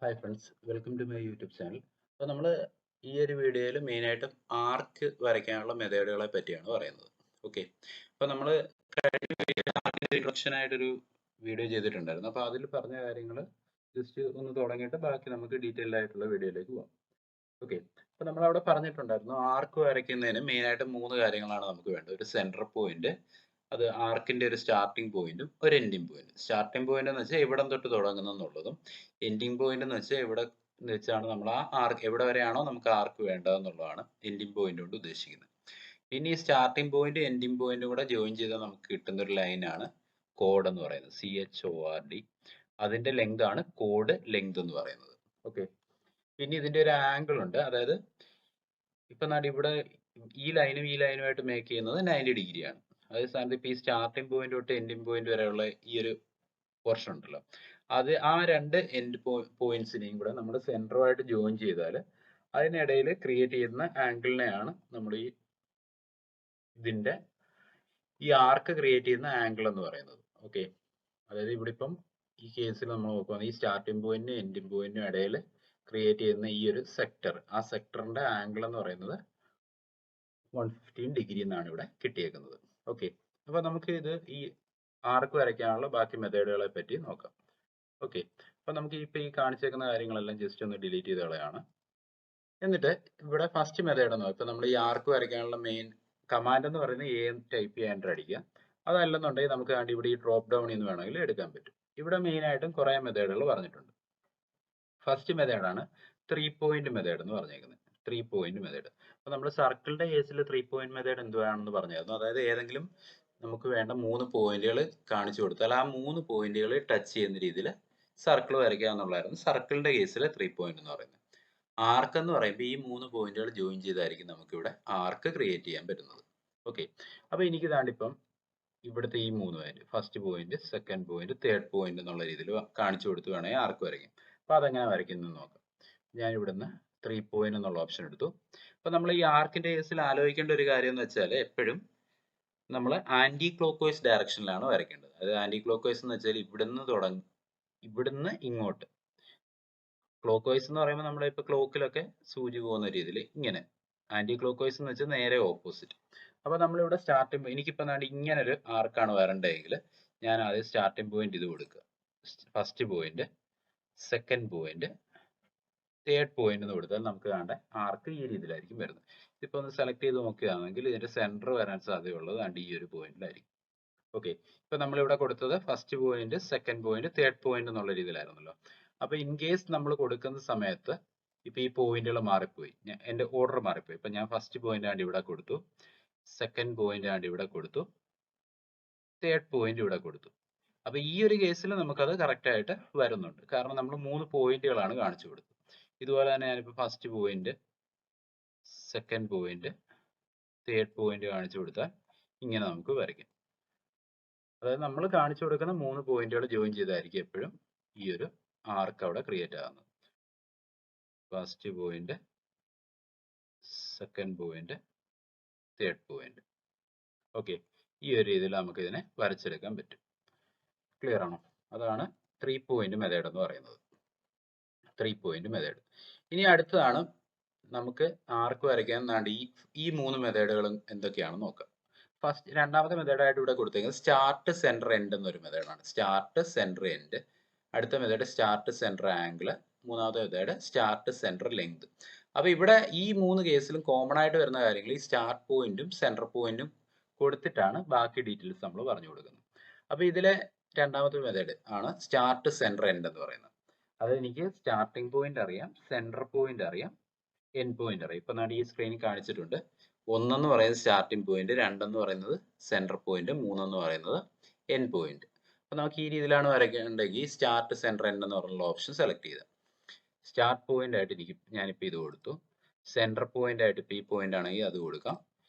Hi friends, welcome to my YouTube channel. അപ്പോൾ നമ്മൾ ഈ ഒരു വീഡിയോയിൽ മെയിനായിട്ടും ആർക്ക് വരയ്ക്കാനുള്ള മെത്തേഡുകളെ പറ്റിയാണ് പറയുന്നത്. ഓക്കെ, അപ്പോൾ നമ്മൾ ഇൻട്രൊഡക്ഷൻ ആയിട്ടൊരു വീഡിയോ ചെയ്തിട്ടുണ്ടായിരുന്നു. അപ്പോൾ അതിൽ പറഞ്ഞ കാര്യങ്ങൾ ജസ്റ്റ് ഒന്ന് തുടങ്ങിയിട്ട് ബാക്കി നമുക്ക് ഡീറ്റെയിൽഡ് ആയിട്ടുള്ള വീഡിയോയിലേക്ക് പോകാം. ഓക്കെ, അപ്പോൾ നമ്മൾ അവിടെ പറഞ്ഞിട്ടുണ്ടായിരുന്നു ആർക്ക് വരയ്ക്കുന്നതിന് മെയിനായിട്ട് മൂന്ന് കാര്യങ്ങളാണ് നമുക്ക് വേണ്ടത്. ഒരു സെൻറ്റർ പോയിന്റ്, അത് ആർക്കിന്റെ ഒരു സ്റ്റാർട്ടിംഗ് പോയിന്റും ഒരു എൻഡിങ് പോയിന്റ്. സ്റ്റാർട്ടിംഗ് പോയിന്റ് എന്ന് വെച്ചാൽ എവിടം തൊട്ട് തുടങ്ങുന്നു എന്നുള്ളതും, എൻഡിങ് പോയിന്റ് എന്ന് വെച്ചാൽ എവിടെ എന്ന് വെച്ചാണ് നമ്മൾ ആ ആർക്ക് എവിടെ വരെയാണോ നമുക്ക് ആർക്ക് വേണ്ടതെന്നുള്ളതാണ് എൻഡിങ് പോയിന്റ് കൊണ്ട് ഉദ്ദേശിക്കുന്നത്. പിന്നെ ഈ സ്റ്റാർട്ടിംഗ് പോയിന്റ് എൻഡിങ് പോയിന്റും കൂടെ ജോയിൻ ചെയ്താൽ നമുക്ക് കിട്ടുന്ന ഒരു ലൈനാണ് കോഡ് എന്ന് പറയുന്നത്, CHORD. അതിന്റെ ലെങ്ത് ആണ് കോഡ് ലെങ്ത് എന്ന് പറയുന്നത്. ഓക്കെ, പിന്നെ ഇതിന്റെ ഒരു ആംഗിൾ ഉണ്ട്. അതായത് ഇപ്പൊ ഇവിടെ ഈ ലൈനും ഈ ലൈനുമായിട്ട് മേക്ക് ചെയ്യുന്നത് 90 ഡിഗ്രിയാണ്. അതേ സ്ഥാനത്ത് ഇപ്പൊ ഈ സ്റ്റാർട്ടിംഗ് പോയിന്റ് തൊട്ട് എൻഡിങ് പോയിന്റ് വരെയുള്ള ഈ ഒരു പോർഷൻ ഉണ്ടല്ലോ, അത് ആ രണ്ട് എൻഡ് പോയിന്റ്സിനെയും കൂടെ നമ്മൾ സെന്ററുമായിട്ട് ജോയിൻ ചെയ്താൽ അതിനിടയിൽ ക്രിയേറ്റ് ചെയ്യുന്ന ആംഗിളിനെയാണ് നമ്മൾ ഇതിന്റെ ഈ ആർക്ക് ക്രിയേറ്റ് ചെയ്യുന്ന ആംഗിൾ എന്ന് പറയുന്നത്. ഓക്കെ, അതായത് ഇവിടെ ഇപ്പം ഈ കേസിൽ നമ്മൾ നോക്കുകയാണെങ്കിൽ ഈ സ്റ്റാർട്ടിംഗ് പോയിന്റിനും എൻഡിങ് പോയിന്റിനും ഇടയിൽ ക്രിയേറ്റ് ചെയ്യുന്ന ഈ ഒരു സെക്ടർ, ആ സെക്ടറിന്റെ ആംഗിൾ എന്ന് പറയുന്നത് 115 ഡിഗ്രി എന്നാണ് ഇവിടെ കിട്ടിയേക്കുന്നത്. ഓക്കെ, അപ്പൊ നമുക്ക് ഇത് ഈ ആർക്ക് വരയ്ക്കാനുള്ള ബാക്കി മെത്തേഡുകളെ പറ്റി നോക്കാം. ഓക്കെ, അപ്പൊ നമുക്ക് ഇപ്പൊ ഈ കാണിച്ചേക്കുന്ന കാര്യങ്ങളെല്ലാം ജസ്റ്റ് ഒന്ന് ഡിലീറ്റ് ചെയ്ത് കളയാണ്. എന്നിട്ട് ഇവിടെ ഫസ്റ്റ് മെത്തേഡ് നോക്കാം. ഇപ്പൊ നമ്മൾ ഈ ആർക്ക് വരയ്ക്കാനുള്ള മെയിൻ കമാൻഡ് എന്ന് പറയുന്നത് ടൈപ്പ് ചെയ്യാൻ എൻ്റർ അടിക്കുക. അതല്ലെന്നുണ്ടെങ്കിൽ നമുക്ക് വേണ്ടി ഇവിടെ ഈ ഡ്രോപ്പ് ഡൗണിൽ നിന്ന് വേണമെങ്കിൽ എടുക്കാൻ പറ്റും. ഇവിടെ മെയിൻ ആയിട്ടും കുറെ മെത്തേഡുകൾ പറഞ്ഞിട്ടുണ്ട്. ഫസ്റ്റ് മെത്തേഡാണ് 3 പോയിന്റ് മെത്തേഡ് എന്ന് പറഞ്ഞേക്കുന്നത്. 3 പോയിന്റ് മെത്തേഡ്. അപ്പൊ നമ്മൾ സർക്കിളിന്റെ കേസിൽ 3 പോയിന്റ് മെത്തേഡ് എന്തുവാണെന്ന് പറഞ്ഞായിരുന്നു. അതായത് ഏതെങ്കിലും നമുക്ക് വേണ്ട 3 പോയിന്റുകൾ കാണിച്ചു കൊടുത്താൽ ആ 3 പോയിന്റുകൾ ടച്ച് ചെയ്യുന്ന രീതിയിൽ സർക്കിൾ വരയ്ക്കുക എന്നുള്ളതായിരുന്നു സർക്കിളിന്റെ കേസിൽ 3 പോയിന്റ് എന്ന് പറയുന്നത്. ആർക്ക് എന്ന് പറയുമ്പോൾ ഈ 3 പോയിന്റുകൾ ജോയിൻ ചെയ്തായിരിക്കും നമുക്കിവിടെ ആർക്ക് ക്രിയേറ്റ് ചെയ്യാൻ പറ്റുന്നത്. ഓക്കെ, അപ്പൊ എനിക്ക് ഇപ്പം ഇവിടുത്തെ ഈ 3 point, first point, second point, third point എന്നുള്ള രീതിയിൽ കാണിച്ചു കൊടുത്ത് വേണമെങ്കിൽ ആർക്ക് വരയ്ക്കാം. അപ്പൊ അതെങ്ങനെ വരയ്ക്കുന്നത് നോക്കാം. ഞാൻ ഇവിടുന്ന് 3 പോയിന്റ് എന്നുള്ള ഓപ്ഷൻ എടുത്തു. അപ്പൊ നമ്മൾ ഈ ആർക്കിന്റെ കേസിൽ ആലോചിക്കേണ്ട ഒരു കാര്യം എന്ന് വെച്ചാൽ എപ്പോഴും നമ്മൾ ആന്റി ക്ലോക്ക് വൈസ് ഡയറക്ഷനിലാണ് വരയ്ക്കേണ്ടത്. അത് ആന്റി ക്ലോക്ക് വൈസ് എന്ന് വെച്ചാൽ ഇവിടുന്ന് ഇങ്ങോട്ട്. ക്ലോക്ക് വൈസ് എന്ന് പറയുമ്പോൾ നമ്മുടെ ഇപ്പൊ ക്ലോക്കിലൊക്കെ സൂചി പോകുന്ന രീതിയിൽ ഇങ്ങനെ. ആന്റി ക്ലോക്ക് വൈസ് എന്ന് വെച്ചാൽ നേരെ ഓപ്പോസിറ്റ്. അപ്പൊ നമ്മളിവിടെ സ്റ്റാർട്ടിംഗ്, എനിക്കിപ്പോ ഇങ്ങനെ ഒരു ആർക്കാണ് വരേണ്ടതെങ്കിൽ ഞാൻ ആദ്യം സ്റ്റാർട്ടിംഗ് പോയിന്റ് ഇത് കൊടുക്കുക. First point, second point, third point എന്ന് കൊടുത്താൽ നമുക്ക് കാണേണ്ട ആർക്ക് ഈ രീതിയിലായിരിക്കും വരുന്നത്. ഇതിപ്പോ ഒന്ന് സെലക്ട് ചെയ്ത് നോക്കുകയാണെങ്കിൽ ഇതിന്റെ സെന്റർ വരാൻ സാധ്യതയുള്ളത് ഈ ഒരു പോയിന്റിലായിരിക്കും. ഓക്കെ, ഇപ്പൊ നമ്മളിവിടെ കൊടുത്തത് first point, second point, third point എന്നുള്ള രീതിയിലായിരുന്നല്ലോ. അപ്പൊ ഇൻ കേസ് നമ്മൾ കൊടുക്കുന്ന സമയത്ത് ഇപ്പൊ ഈ പോയിന്റുകൾ മാറിപ്പോയി, എന്റെ ഓർഡർ മാറിപ്പോയി. ഇപ്പൊ ഞാൻ ഫസ്റ്റ് പോയിന്റ് ആണ്ട് ഇവിടെ കൊടുത്തു, സെക്കൻഡ് പോയിന്റ് ആണ്ട് ഇവിടെ കൊടുത്തു, തേർഡ് പോയിന്റ് ഇവിടെ കൊടുത്തു. അപ്പൊ ഈ ഒരു കേസിൽ നമുക്കത് കറക്റ്റ് ആയിട്ട് വരുന്നുണ്ട്, കാരണം നമ്മൾ 3 പോയിന്റുകളാണ് കാണിച്ചു കൊടുത്തത്. ഇതുപോലെ തന്നെ ഞാനിപ്പോ first point, second point, third point കാണിച്ചു കൊടുത്താൽ ഇങ്ങനെ നമുക്ക് വരയ്ക്കാം. അതായത് നമ്മൾ കാണിച്ചു കൊടുക്കുന്ന 3 പോയിന്റുകൾ ജോയിൻ ചെയ്തായിരിക്കും എപ്പോഴും ഈ ഒരു ആർക്ക് അവിടെ ക്രിയേറ്റ് ആകുന്നത്. First point, second point, third point. Okay, ഈ ഒരു രീതിയിൽ നമുക്ക് ഇതിനെ വരച്ചെടുക്കാൻ പറ്റും. ക്ലിയർ ആണോ? അതാണ് 3 പോയിന്റ് മെത്തേഡ് എന്ന് പറയുന്നത്. 3 പോയിന്റ് മെത്തേഡ്. ഇനി അടുത്തതാണ് നമുക്ക് ആർക്ക് വരയ്ക്കാൻ ഈ 3 മെത്തേഡുകളും എന്തൊക്കെയാണെന്ന് നോക്കാം. ഫസ്റ്റ് രണ്ടാമത്തെ മെത്തേഡായിട്ട് ഇവിടെ കൊടുത്തേക്കുന്നത് സ്റ്റാർട്ട് സെന്റർ എൻഡ് എന്നൊരു മെത്തേഡാണ്. Start centre end. അടുത്ത മെത്തേഡ് സ്റ്റാർട്ട് സെന്റർ ആംഗിൾ. മൂന്നാമത്തെ മെത്തേഡ് സ്റ്റാർട്ട് സെന്റർ ലെങ്ത്. അപ്പൊ ഇവിടെ ഈ 3 കേസിലും കോമൺ ആയിട്ട് വരുന്ന കാര്യങ്ങൾ ഈ സ്റ്റാർട്ട് പോയിന്റും സെന്റർ പോയിന്റും കൊടുത്തിട്ടാണ് ബാക്കി ഡീറ്റെയിൽസ് നമ്മൾ പറഞ്ഞു കൊടുക്കുന്നത്. അപ്പൊ ഇതിലെ രണ്ടാമത്തെ മെത്തേഡ് ആണ് സ്റ്റാർട്ട് സെന്റർ എൻഡ് എന്ന് പറയുന്നത്. അത് എനിക്ക് സ്റ്റാർട്ടിംഗ് പോയിന്റ് അറിയാം, സെന്റർ പോയിന്റ് അറിയാം, എൻഡ് പോയിന്റ് അറിയാം. ഇപ്പൊ ഈ സ്ക്രീനിൽ കാണിച്ചിട്ടുണ്ട്. ഒന്നെന്ന് പറയുന്നത് സ്റ്റാർട്ടിംഗ് പോയിന്റ്, രണ്ടെന്ന് പറയുന്നത് സെന്റർ പോയിന്റ്, മൂന്നെന്ന് പറയുന്നത് എൻഡ് പോയിന്റ്. അപ്പൊ നമുക്ക് ഈ രീതിയിലാണ് വരയ്ക്കേണ്ടെങ്കിൽ സ്റ്റാർട്ട് സെന്റർ എൻഡ് എന്ന് പറഞ്ഞുള്ള ഓപ്ഷൻ സെലക്ട് ചെയ്ത് സ്റ്റാർട്ട് പോയിന്റ് ആയിട്ട് ഞാനിപ്പോ ഇത് കൊടുത്തു. സെന്റർ പോയിന്റ് ആയിട്ട് ഇപ്പൊ ഈ പോയിന്റ് ആണെങ്കിൽ അത് കൊടുക്കാം.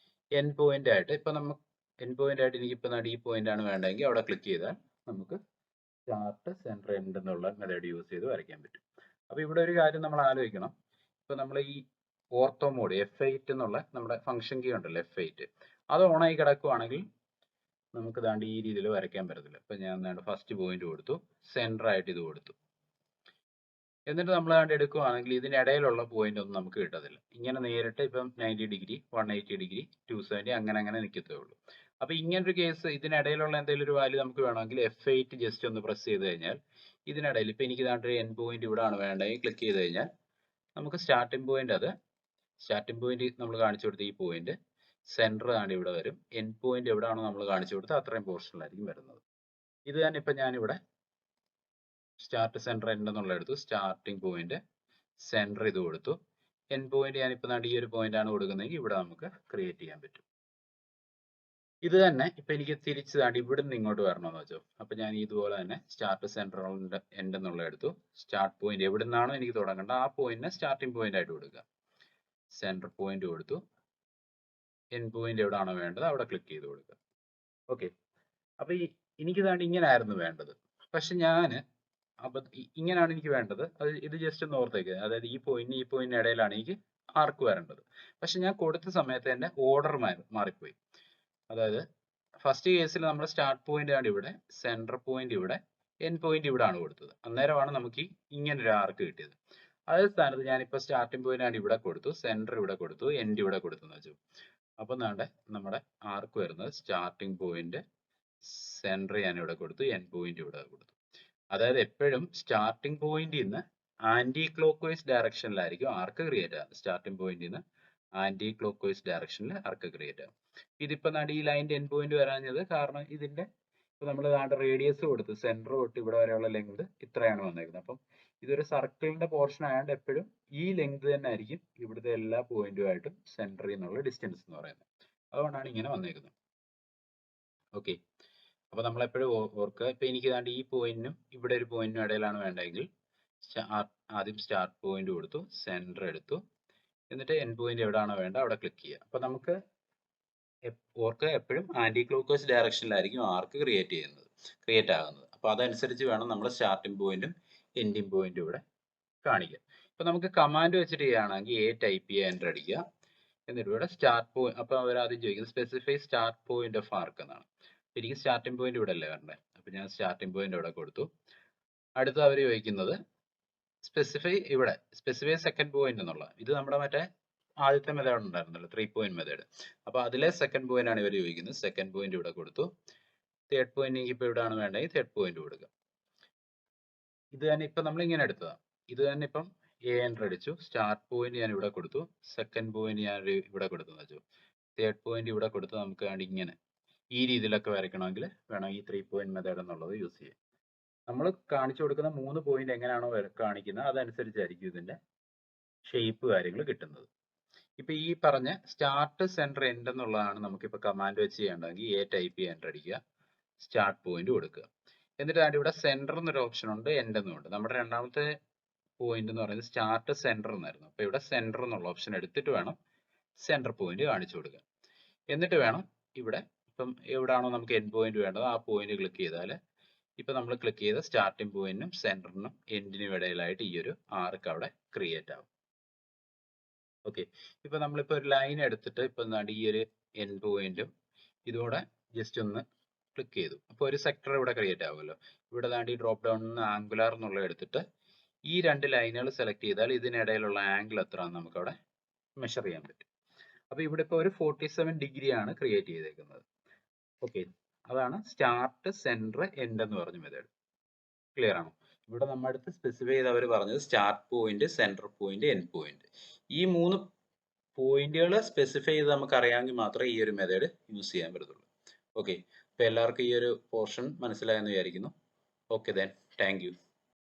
എൻഡ് പോയിന്റ് ആയിട്ട് എനിക്കിപ്പോ ഈ പോയിന്റ് ആണ് വേണ്ടതെങ്കിൽ അവിടെ ക്ലിക്ക് ചെയ്താൽ നമുക്ക് സ്റ്റാർട്ട് സെന്റർ എൻഡ് എന്നുള്ള മെത്തേഡ് യൂസ് ചെയ്ത് വരയ്ക്കാൻ പറ്റും. അപ്പൊ ഇവിടെ ഒരു കാര്യം നമ്മൾ ആലോചിക്കണം. ഇപ്പൊ നമ്മൾ ഈ ഓർത്തോ മോഡ് F8 എന്നുള്ള നമ്മുടെ ഫംഗ്ഷൻ കീ ഉണ്ടല്ലോ, F8, അത് ഓൺ ആയി കിടക്കുവാണെങ്കിൽ നമുക്ക് ഈ രീതിയിൽ വരയ്ക്കാൻ പറ്റത്തില്ല. ഇപ്പൊ ഞാൻ ഫസ്റ്റ് പോയിന്റ് കൊടുത്തു, സെന്റർ ആയിട്ട് ഇത് കൊടുത്തു. എന്നിട്ട് നമ്മൾ കണ്ട് എടുക്കുകയാണെങ്കിൽ ഇതിനിടയിലുള്ള പോയിന്റ് ഒന്നും നമുക്ക് കിട്ടത്തില്ല. ഇങ്ങനെ നേരിട്ട് ഇപ്പം 90 ഡിഗ്രി, 180 ഡിഗ്രി, 270 അങ്ങനെ അങ്ങനെ നിൽക്കത്തേ ഉള്ളൂ. അപ്പൊ ഇങ്ങനൊരു കേസ് ഇതിനിടയിലുള്ള എന്തെങ്കിലും ഒരു വാല്യൂ നമുക്ക് വേണമെങ്കിൽ F8 ജസ്റ്റ് ഒന്ന് പ്രസ് ചെയ്ത് കഴിഞ്ഞാൽ ഇതിനിടയിൽ ഇപ്പൊ എനിക്ക് ഇതാണ്ട് എൻ പോയിന്റ് ഇവിടെയാണ് വേണ്ടതെങ്കിൽ ക്ലിക്ക് ചെയ്ത് കഴിഞ്ഞാൽ നമുക്ക് സ്റ്റാർട്ടിംഗ് പോയിന്റ് നമ്മൾ കാണിച്ചു കൊടുത്ത ഈ പോയിന്റ് സെന്റർ ആണ് ഇവിടെ വരും. എൻ പോയിന്റ് എവിടെയാണോ നമ്മൾ കാണിച്ചു കൊടുത്തത് അത്രയും പോർഷനിലായിരിക്കും വരുന്നത്. ഇത് തന്നെ ഇപ്പൊ ഞാനിവിടെ സ്റ്റാർട്ട് സെന്റർ എൻഡ് എന്നുള്ള എടുത്തു. സ്റ്റാർട്ടിംഗ് പോയിന്റ് സെന്റർ ഇത് കൊടുത്തു. എൻ പോയിന്റ് ഞാനിപ്പോ ഈ ഒരു പോയിന്റ് ആണ് കൊടുക്കുന്നതെങ്കിൽ ഇവിടെ നമുക്ക് ക്രിയേറ്റ് ചെയ്യാൻ പറ്റും. ഇത് തന്നെ ഇപ്പൊ എനിക്ക് തിരിച്ച് ഇവിടെ നിന്ന് ഇങ്ങോട്ട് വരണമെന്ന് വെച്ചോ. അപ്പൊ ഞാൻ ഇതുപോലെ തന്നെ സ്റ്റാർട്ട് സെന്റർ എൻഡ് എന്നുള്ള എടുത്തു. സ്റ്റാർട്ട് പോയിന്റ് എവിടെ നിന്നാണോ എനിക്ക് തുടങ്ങേണ്ടത് ആ പോയിന്റിനെ സ്റ്റാർട്ടിംഗ് പോയിന്റ് ആയിട്ട് കൊടുക്കുക. സെന്റർ പോയിന്റ് കൊടുത്തു. എൻ പോയിന്റ് എവിടെയാണോ വേണ്ടത് അവിടെ ക്ലിക്ക് ചെയ്ത് കൊടുക്കുക. ഓക്കെ, അപ്പൊ എനിക്ക് ഇങ്ങനെ ആയിരുന്നു വേണ്ടത്. പക്ഷെ അപ്പൊ ഇങ്ങനെയാണ് എനിക്ക് വേണ്ടത്. ഇത് ജസ്റ്റ് ഒന്ന് ഓർത്തേക്ക്. അതായത് ഈ പോയിന്റിന് ഇടയിലാണ് എനിക്ക് ആർക്ക് വരേണ്ടത്. പക്ഷെ ഞാൻ കൊടുത്ത സമയത്ത് തന്നെ ഓർഡർ മാറിപ്പോയി. അതായത് ഫസ്റ്റ് കേസിൽ നമ്മൾ സ്റ്റാർട്ട് പോയിന്റ് ആണ് ഇവിടെ, സെന്റർ പോയിന്റ് ഇവിടെ, എൻ പോയിന്റ് ഇവിടെ ആണ് കൊടുത്തത്. അന്നേരമാണ് നമുക്ക് ഇങ്ങനെ ഒരു ആർക്ക് കിട്ടിയത്. അതേ സ്ഥാനത്ത് ഞാനിപ്പോ സ്റ്റാർട്ടിംഗ് പോയിന്റ് ആണ് ഇവിടെ കൊടുത്തു, സെന്റർ ഇവിടെ കൊടുത്തു, എൻഡ് ഇവിടെ കൊടുത്തു എന്ന് വെച്ചു. അപ്പൊ നമ്മുടെ ആർക്ക് വരുന്നത് സ്റ്റാർട്ടിംഗ് പോയിന്റ്, സെന്റർ ഞാൻ ഇവിടെ കൊടുത്തു, എൻ പോയിന്റ് ഇവിടെ കൊടുത്തു. അതായത് എപ്പോഴും സ്റ്റാർട്ടിംഗ് പോയിന്റിൽ നിന്ന് ആന്റി ക്ലോക്ക് വൈസ് ഡയറക്ഷനിലായിരിക്കും ആർക്ക് ക്രിയേറ്റ് ആകുന്നത്. സ്റ്റാർട്ടിംഗ് പോയിന്റിൽ നിന്ന് ആന്റി ക്ലോക്ക് വൈസ് ഡയറക്ഷനിൽ ആർക്ക് ക്രിയേറ്റ് ആകും. ഇതിപ്പോ ഈ ലൈൻ്റെ എൻ പോയിന്റ് വരാഞ്ഞത് കാരണം ഇതിന്റെ നമ്മൾ റേഡിയസ് കൊടുത്ത് സെന്റർ തൊട്ട് ഇവിടെ വരെയുള്ള ലെങ്ത് ഇത്രയാണ് വന്നേക്കുന്നത്. അപ്പം ഇതൊരു സർക്കിളിന്റെ പോർഷൻ ആയതുകൊണ്ട് എപ്പോഴും ഈ ലെങ്ത് തന്നെ ആയിരിക്കും ഇവിടുത്തെ എല്ലാ പോയിന്റുമായിട്ടും സെന്ററിൽ നിന്നുള്ള ഡിസ്റ്റൻസ് എന്ന് പറയുന്നത്. അതുകൊണ്ടാണ് ഇങ്ങനെ വന്നേക്കുന്നത്. ഓക്കെ, അപ്പൊ നമ്മൾ എപ്പോഴും ഓർക്കുക. ഇപ്പൊ എനിക്ക് ഈ പോയിന്റിനും ഇവിടെ ഒരു പോയിന്റിനും ഇടയിലാണ് വേണ്ടതെങ്കിൽ ആദ്യം സ്റ്റാർട്ട് പോയിന്റ് കൊടുത്തു, സെന്റർ എടുത്തു, എന്നിട്ട് എൻ പോയിന്റ് എവിടെയാണോ വേണ്ട അവിടെ ക്ലിക്ക് ചെയ്യുക. അപ്പൊ നമുക്ക് ഓർക്കുക എപ്പോഴും ആന്റി ക്ലോക്ക് വൈസ് ഡയറക്ഷനിലായിരിക്കും ആർക്ക് ക്രിയേറ്റ് ആകുന്നത്. അപ്പൊ അതനുസരിച്ച് വേണം നമ്മൾ സ്റ്റാർട്ടിംഗ് പോയിന്റും എൻഡിങ് പോയിന്റും ഇവിടെ കാണിക്കുക. ഇപ്പൊ നമുക്ക് കമാൻഡ് വെച്ചിട്ട് ചെയ്യുകയാണെങ്കിൽ A ടൈപ്പ് ചെയ്യുക, എൻ്റർ അടിക്കുക. എന്നിട്ട് ഇവിടെ സ്റ്റാർട്ട് പോയിന്റ്, അപ്പൊ അവർ ആദ്യം ചോദിക്കുന്നത് സ്പെസിഫൈ സ്റ്റാർട്ട് പോയിന്റ് ഓഫ് ആർക്ക് എന്നാണ്. എനിക്ക് സ്റ്റാർട്ടിംഗ് പോയിന്റ് ഇവിടെ അല്ലേ വരണ്ടേ. അപ്പൊ ഞാൻ സ്റ്റാർട്ടിംഗ് പോയിന്റ് ഇവിടെ കൊടുത്തു. അടുത്ത അവർ ചോദിക്കുന്നത് സ്പെസിഫൈ സെക്കൻഡ് പോയിന്റ് എന്നുള്ള. ഇത് നമ്മുടെ മറ്റേ ആദ്യത്തെ മെത്തേഡ് ഉണ്ടായിരുന്നല്ലോ, 3 പോയിന്റ് മെത്തേഡ്. അപ്പൊ അതിലെ സെക്കൻഡ് പോയിന്റ് ആണ് ഇവർ ചോദിക്കുന്നത്. സെക്കൻഡ് പോയിന്റ് ഇവിടെ കൊടുത്തു. തേർഡ് പോയിന്റ് ഇപ്പൊ ഇവിടെയാണ് വേണ്ടെങ്കിൽ തേർഡ് പോയിന്റ് കൊടുക്കുക. ഇത് തന്നെ ഇപ്പൊ നമ്മൾ ഇങ്ങനെ എടുത്തതാണ്. ഇത് തന്നെ ഇപ്പം എൻ്റർ അടിച്ചു. സ്റ്റാർട്ട് പോയിന്റ് ഞാൻ ഇവിടെ കൊടുത്തു, സെക്കൻഡ് പോയിന്റ് ഞാൻ ഇവിടെ കൊടുത്തു വെച്ചു, തേർഡ് പോയിന്റ് ഇവിടെ കൊടുത്ത് നമുക്ക് ഇങ്ങനെ ഈ രീതിയിലൊക്കെ വരയ്ക്കണമെങ്കിൽ വേണം ഈ 3 പോയിന്റ് മെത്തേഡ് എന്നുള്ളത് യൂസ് ചെയ്യാം. നമ്മൾ കാണിച്ചു കൊടുക്കുന്ന 3 പോയിന്റ് എങ്ങനെയാണോ കാണിക്കുന്നത് അതനുസരിച്ചായിരിക്കും ഇതിന്റെ ഷേപ്പ് കാര്യങ്ങൾ കിട്ടുന്നത്. ഇപ്പൊ ഈ പറഞ്ഞ സ്റ്റാർട്ട് സെന്റർ എൻഡ് എന്നുള്ളതാണ് നമുക്കിപ്പോ കമാൻഡ് വെച്ച് ചെയ്യേണ്ടതെങ്കിൽ A ടൈപ്പ് ചെയ്യുക, എൻ്റർ അടിക്കുക, സ്റ്റാർട്ട് പോയിന്റ് കൊടുക്കുക. എന്നിട്ട് ഇവിടെ സെന്റർ എന്നൊരു ഓപ്ഷൻ ഉണ്ട്, എൻഡ് എന്നും ഉണ്ട്. നമ്മുടെ രണ്ടാമത്തെ പോയിന്റ് എന്ന് പറയുന്നത് സ്റ്റാർട്ട് സെന്റർ എന്നായിരുന്നു. അപ്പൊ ഇവിടെ സെന്റർ എന്നുള്ള ഓപ്ഷൻ എടുത്തിട്ട് വേണം സെന്റർ പോയിന്റ് കാണിച്ചു കൊടുക്കുക. എന്നിട്ട് വേണം ഇവിടെ ഇപ്പം എവിടെയാണോ നമുക്ക് എൻഡ് പോയിന്റ് വേണ്ടത് ആ പോയിന്റ് ക്ലിക്ക് ചെയ്താൽ ഇപ്പൊ നമ്മൾ ക്ലിക്ക് ചെയ്ത സ്റ്റാർട്ടിംഗ് പോയിന്റിനും സെന്ററിനും എൻഡിനും ഇടയിലായിട്ട് ഈ ഒരു ആർക്ക് അവിടെ ക്രിയേറ്റ് ആവും. ഓക്കെ, ഇപ്പൊ നമ്മളിപ്പോ ഒരു ലൈൻ എടുത്തിട്ട് ഇപ്പൊ ഈ ഒരു എൻഡ് പോയിന്റും ഇതോടെ ജസ്റ്റ് ഒന്ന് ക്ലിക്ക് ചെയ്തു. അപ്പൊ ഒരു സെക്ടർ ഇവിടെ ക്രിയേറ്റ് ആവുമല്ലോ. ഇവിടെ ഈ ഡ്രോപ്പ് ഡൗൺ ആംഗുലാർ എന്നുള്ള എടുത്തിട്ട് ഈ 2 ലൈനുകൾ സെലക്ട് ചെയ്താൽ ഇതിനിടയിലുള്ള ആംഗിൾ എത്രയാണെന്ന് നമുക്ക് അവിടെ മെഷർ ചെയ്യാൻ പറ്റും. അപ്പൊ ഇവിടെ ഇപ്പൊ ഒരു 47 ഡിഗ്രി ആണ് ക്രിയേറ്റ് ചെയ്തേക്കുന്നത്. ഓക്കെ, അതാണ് സ്റ്റാർട്ട് സെന്റർ എൻഡ് എന്ന് പറഞ്ഞ മെത്തേഡ്. ക്ലിയർ ആണോ? ഇവിടെ നമ്മുടെ അടുത്ത് സ്പെസിഫൈ ചെയ്ത് അവർ പറഞ്ഞത് start point, centre point, end point. ഈ 3 പോയിന്റുകൾ സ്പെസിഫൈ ചെയ്ത് നമുക്ക് അറിയാമെങ്കിൽ മാത്രമേ ഈ ഒരു മെത്തേഡ് യൂസ് ചെയ്യാൻ പറ്റത്തുള്ളൂ. ഓക്കെ, അപ്പൊ എല്ലാവർക്കും ഈ ഒരു പോർഷൻ മനസ്സിലായെന്ന് വിചാരിക്കുന്നു. Okay, thank you.